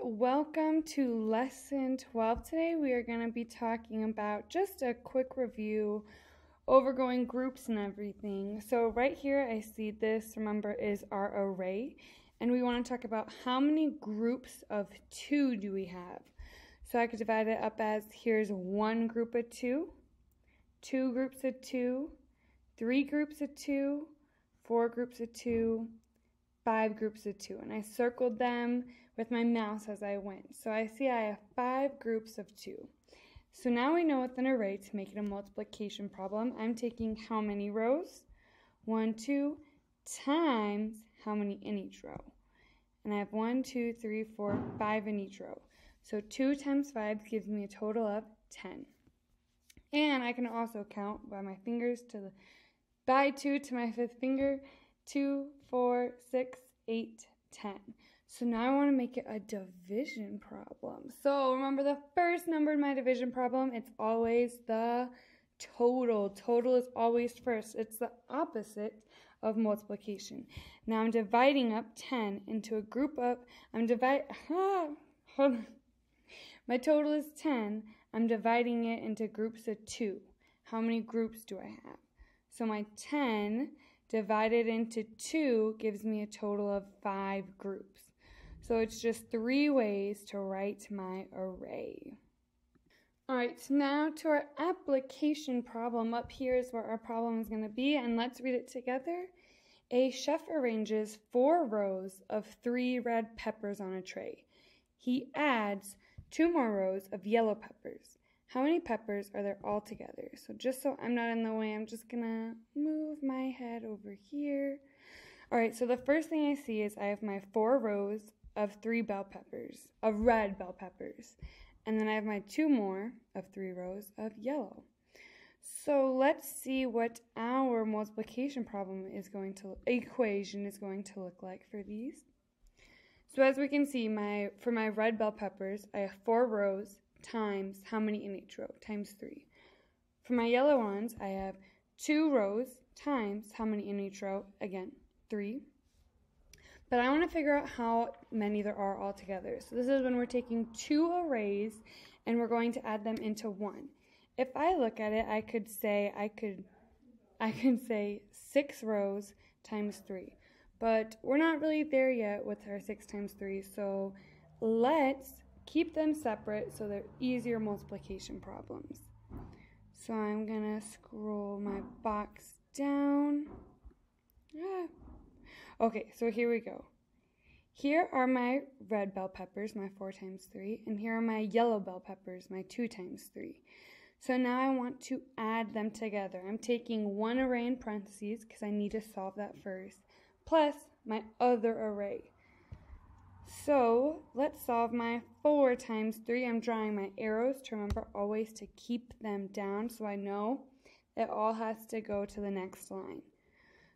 welcome to lesson 12. Today we are going to be talking about just a quick review, overgoing groups and everything. So right here I see this, remember, is our array, and we want to talk about how many groups of 2 do we have. So I could divide it up as here's 1 group of 2, 2 groups of 2, 3 groups of 2, 4 groups of 2, 5 groups of 2, and I circled them with my mouse as I went. So I see I have 5 groups of 2. So now we know with an array, to make it a multiplication problem, I'm taking how many rows? 1, 2, times how many in each row. And I have 1, 2, 3, 4, 5 in each row. So 2 times 5 gives me a total of 10. And I can also count by my fingers by 2 to my 5th finger, 2, 4, 6, 8, 10. So now I want to make it a division problem. So remember, the first number in my division problem, it's always the total. Total is always first. It's the opposite of multiplication. Now I'm dividing up 10 into a group of, hold on. My total is 10. I'm dividing it into groups of 2. How many groups do I have? So my 10 divided into 2 gives me a total of 5 groups. So it's just 3 ways to write my array. Alright, so now to our application problem. Up here is where our problem is going to be, and let's read it together. A chef arranges 4 rows of 3 red peppers on a tray. He adds 2 more rows of yellow peppers. How many peppers are there all together? So just so I'm not in the way, I'm just going to move my head over here. All right, so the first thing I see is I have my 4 rows of 3 red bell peppers. And then I have my 2 more of 3 rows of yellow. So let's see what our multiplication equation is going to look like for these. So as we can see, for my red bell peppers, I have 4 rows times how many in each row, times 3. For my yellow ones, I have 2 rows times how many in each row, again, 3. But I want to figure out how many there are all together. So this is when we're taking 2 arrays and we're going to add them into 1. If I look at it, I could say 6 rows times 3. But we're not really there yet with our 6 times 3, so let's keep them separate so they're easier multiplication problems. So I'm going to scroll my box down. Okay, so here we go. Here are my red bell peppers, my 4 times 3, and here are my yellow bell peppers, my 2 times 3. So now I want to add them together. I'm taking one array in parentheses because I need to solve that first, plus my other array. So let's solve my 4 times 3. I'm drawing my arrows to remember always to keep them down so I know it all has to go to the next line.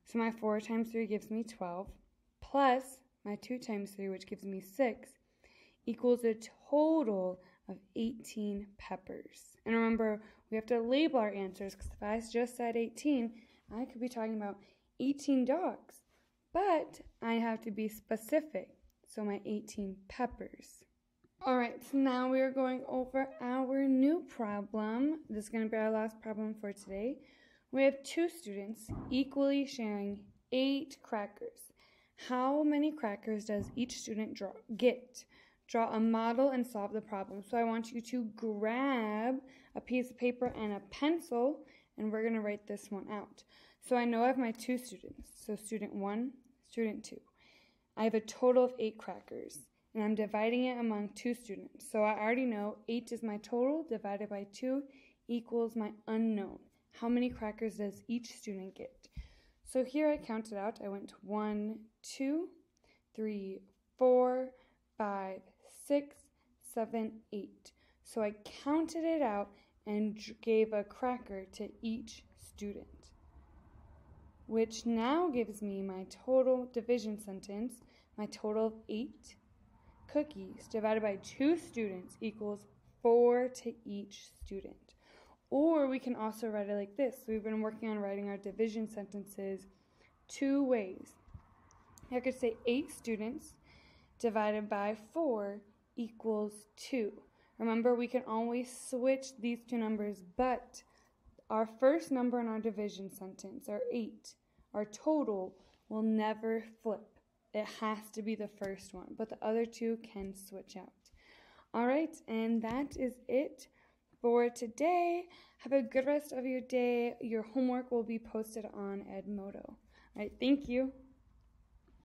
So my 4 times 3 gives me 12, plus my 2 times 3, which gives me 6, equals a total of 18 peppers. And remember, we have to label our answers, because if I just said 18, I could be talking about 18 dogs. But I have to be specific, so my 18 peppers. Alright, so now we are going over our new problem. This is going to be our last problem for today. We have 2 students equally sharing 8 crackers. How many crackers does each student get? Draw a model and solve the problem. So I want you to grab a piece of paper and a pencil, and we're going to write this one out. So I know I have my 2 students. So student 1, student 2. I have a total of 8 crackers, and I'm dividing it among 2 students. So I already know 8 is my total divided by 2 equals my unknown. How many crackers does each student get? So here I counted out. I went 1, 2, 3, 4, 5, 6, 7, 8. So I counted it out and gave a cracker to each student, which now gives me my total division sentence. My total of 8 cookies divided by 2 students equals 4 to each student. Or we can also write it like this. We've been working on writing our division sentences 2 ways. I could say 8 students divided by 4 equals 2. Remember, we can always switch these two numbers, but our first number in our division sentence, our 8, our total, will never flip. It has to be the first one, but the other two can switch out. All right, and that is it for today. Have a good rest of your day. Your homework will be posted on Edmodo. All right, thank you.